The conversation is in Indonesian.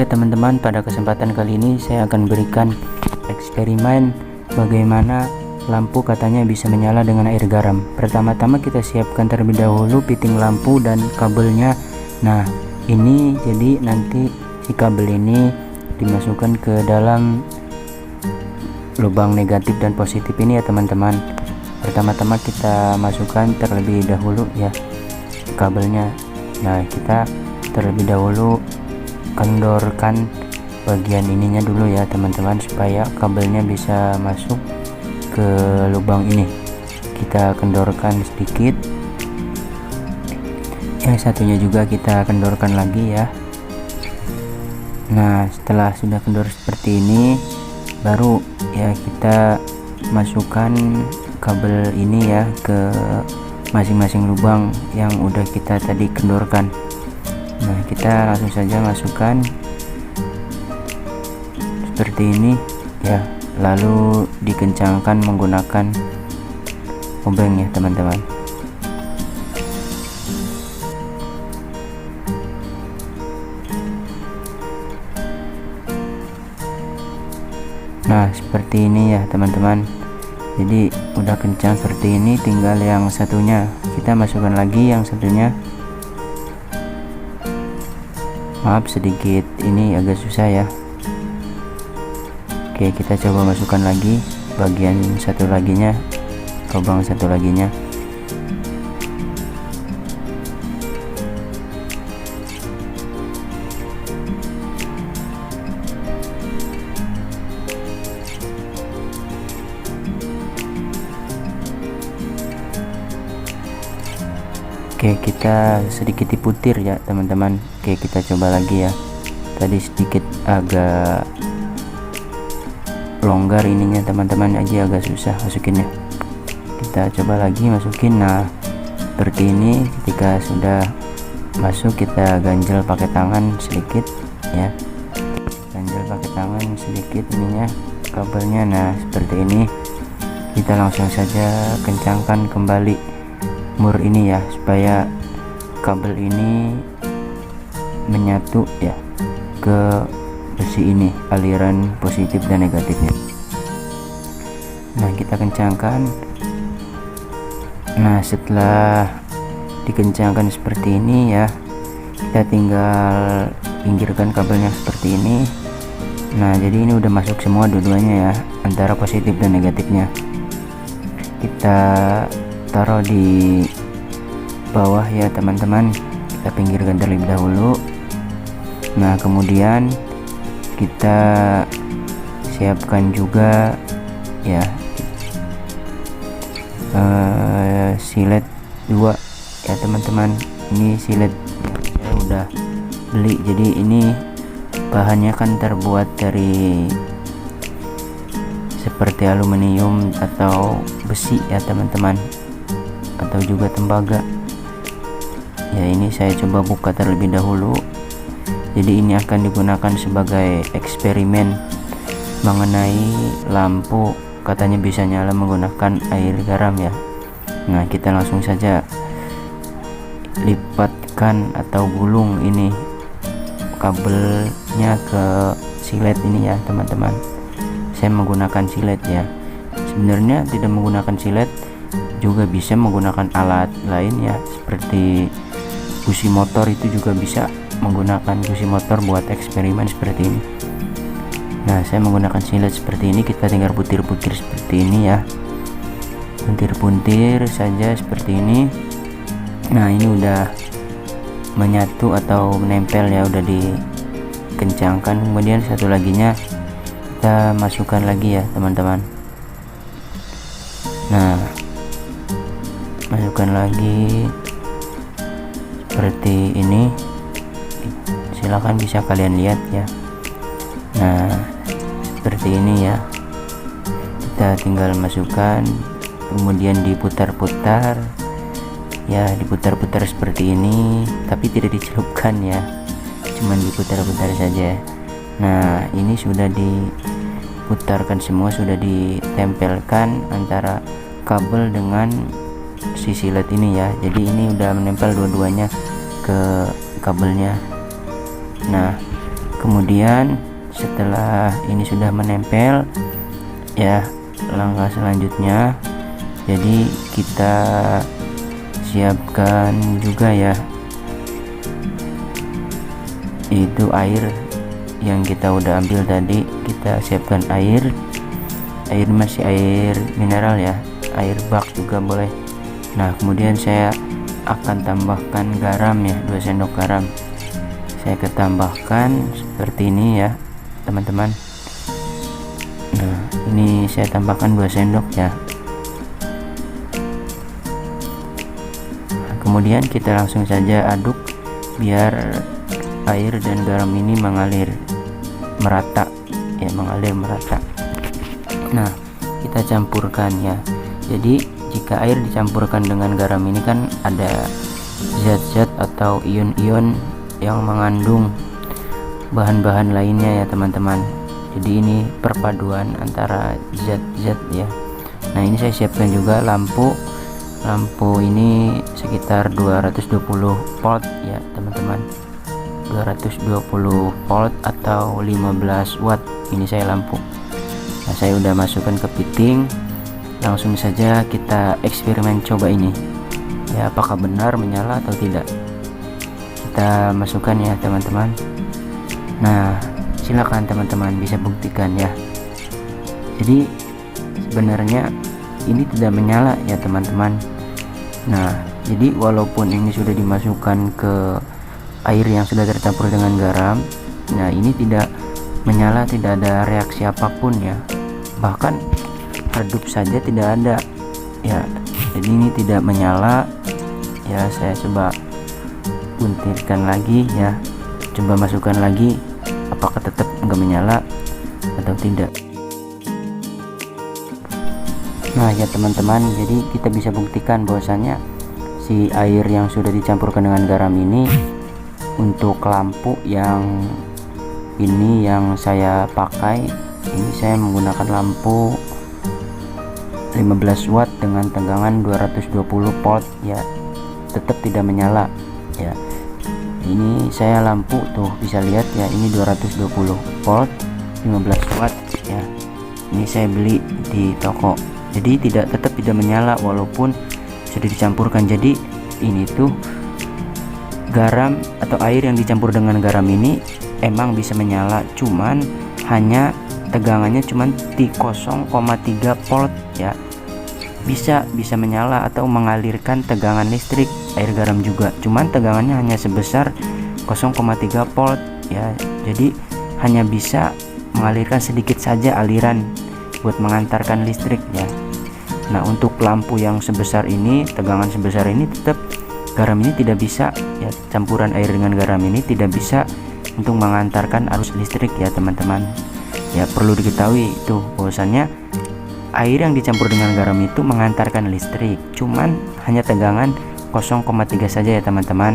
Oke teman-teman, pada kesempatan kali ini saya akan berikan eksperimen bagaimana lampu katanya bisa menyala dengan air garam. Pertama-tama kita siapkan terlebih dahulu fitting lampu dan kabelnya. Nah ini jadi nanti si kabel ini dimasukkan ke dalam lubang negatif dan positif ini ya teman-teman. Pertama-tama kita masukkan terlebih dahulu ya kabelnya. Nah kita terlebih dahulu kendorkan bagian ininya dulu ya teman-teman, supaya kabelnya bisa masuk ke lubang ini. Kita kendorkan sedikit, yang satunya juga kita kendorkan lagi ya. Nah setelah sudah kendor seperti ini, baru ya kita masukkan kabel ini ya ke masing-masing lubang yang udah kita tadi kendorkan. Nah kita langsung saja masukkan seperti ini ya, lalu dikencangkan menggunakan obeng ya teman-teman. Nah seperti ini ya teman-teman, jadi udah kencang seperti ini, tinggal yang satunya kita masukkan lagi, yang satunya. Maaf sedikit ini agak susah ya. Oke kita coba masukkan lagi bagian satu laginya, lubang satu laginya. Oke kita sedikit diputir ya teman-teman. Oke kita coba lagi ya, tadi sedikit agak longgar ininya teman-teman, aja agak susah masukinnya. Kita coba lagi masukin. Nah seperti ini, ketika sudah masuk kita ganjel pakai tangan sedikit ya, ganjel pakai tangan sedikit ininya kabelnya. Nah seperti ini, kita langsung saja kencangkan kembali mur ini ya, supaya kabel ini menyatu ya ke besi ini, aliran positif dan negatifnya. Nah kita kencangkan. Nah setelah dikencangkan seperti ini ya, kita tinggal pinggirkan kabelnya seperti ini. Nah jadi ini udah masuk semua dua-duanya ya, antara positif dan negatifnya. Kita taruh di bawah ya teman-teman, kita pinggirkan terlebih dahulu. Nah kemudian kita siapkan juga ya silet 2 ya teman-teman. Ini silet saya udah beli, jadi ini bahannya kan terbuat dari seperti aluminium atau besi ya teman-teman, atau juga tembaga ya. Ini saya coba buka terlebih dahulu, jadi ini akan digunakan sebagai eksperimen mengenai lampu katanya bisa nyala menggunakan air garam ya. Nah kita langsung saja lipatkan atau gulung ini kabelnya ke silet ini ya teman-teman. Saya menggunakan silet ya, sebenarnya tidak menggunakan silet juga bisa menggunakan alat lain ya, seperti busi motor itu juga bisa menggunakan busi motor buat eksperimen seperti ini. Nah saya menggunakan silet seperti ini, kita tinggal putir-putir seperti ini ya, puntir-puntir saja seperti ini. Nah ini udah menyatu atau menempel ya, udah dikencangkan. Kemudian satu laginya kita masukkan lagi ya teman-teman. Nah masukkan lagi seperti ini, silahkan bisa kalian lihat ya. Nah seperti ini ya, kita tinggal masukkan, kemudian diputar-putar ya, diputar-putar seperti ini, tapi tidak dicelupkan ya, cuman diputar-putar saja. Nah ini sudah diputarkan semua, sudah ditempelkan antara kabel dengan si silet ini ya, jadi ini udah menempel dua-duanya ke kabelnya. Nah Kemudian setelah ini sudah menempel ya, langkah selanjutnya jadi kita siapkan juga ya, itu air yang kita udah ambil tadi. Kita siapkan air masih air mineral ya, air bak juga boleh. Nah kemudian saya akan tambahkan garam ya, 2 sendok garam saya tambahkan seperti ini ya teman-teman. Nah ini saya tambahkan 2 sendok ya. Nah, kemudian kita langsung saja aduk biar air dan garam ini mengalir merata ya, mengalir merata. Nah kita campurkan ya. Jadi jika air dicampurkan dengan garam ini kan ada zat-zat atau ion-ion yang mengandung bahan-bahan lainnya ya teman-teman. Jadi ini perpaduan antara zat-zat ya. Nah ini saya siapkan juga lampu ini sekitar 220 volt ya teman-teman, 220 volt atau 15 watt ini saya lampu. Nah saya udah masukkan ke piting, langsung saja kita eksperimen coba ini ya, apakah benar menyala atau tidak. Kita masukkan ya teman-teman. Nah silakan teman-teman bisa buktikan ya. Jadi sebenarnya ini tidak menyala ya teman-teman. Nah jadi walaupun ini sudah dimasukkan ke air yang sudah tercampur dengan garam, nah ini tidak menyala, tidak ada reaksi apapun ya, bahkan redup saja tidak ada ya. Jadi ini tidak menyala ya. Saya coba puntirkan lagi ya, coba masukkan lagi, apakah tetap enggak menyala atau tidak. Nah ya teman-teman, jadi kita bisa buktikan bahwasanya si air yang sudah dicampurkan dengan garam ini untuk lampu yang ini yang saya pakai, ini saya menggunakan lampu 15 watt dengan tegangan 220 volt ya, tetap tidak menyala ya. Ini saya lampu tuh bisa lihat ya, ini 220 volt 15 watt ya. Ini saya beli di toko, jadi tetap tidak menyala walaupun sudah dicampurkan. Jadi ini tuh garam atau air yang dicampur dengan garam ini emang bisa menyala, cuman hanya tegangannya cuman di 0,3 volt ya. Bisa menyala atau mengalirkan tegangan listrik air garam juga, cuman tegangannya hanya sebesar 0,3 volt ya. Jadi hanya bisa mengalirkan sedikit saja aliran buat mengantarkan listrik ya. Nah untuk lampu yang sebesar ini, tegangan sebesar ini, tetap garam ini tidak bisa ya, campuran air dengan garam ini tidak bisa untuk mengantarkan arus listrik ya teman-teman ya. Perlu diketahui itu bahwasannya air yang dicampur dengan garam itu mengantarkan listrik, cuman hanya tegangan 0,3 saja ya teman-teman.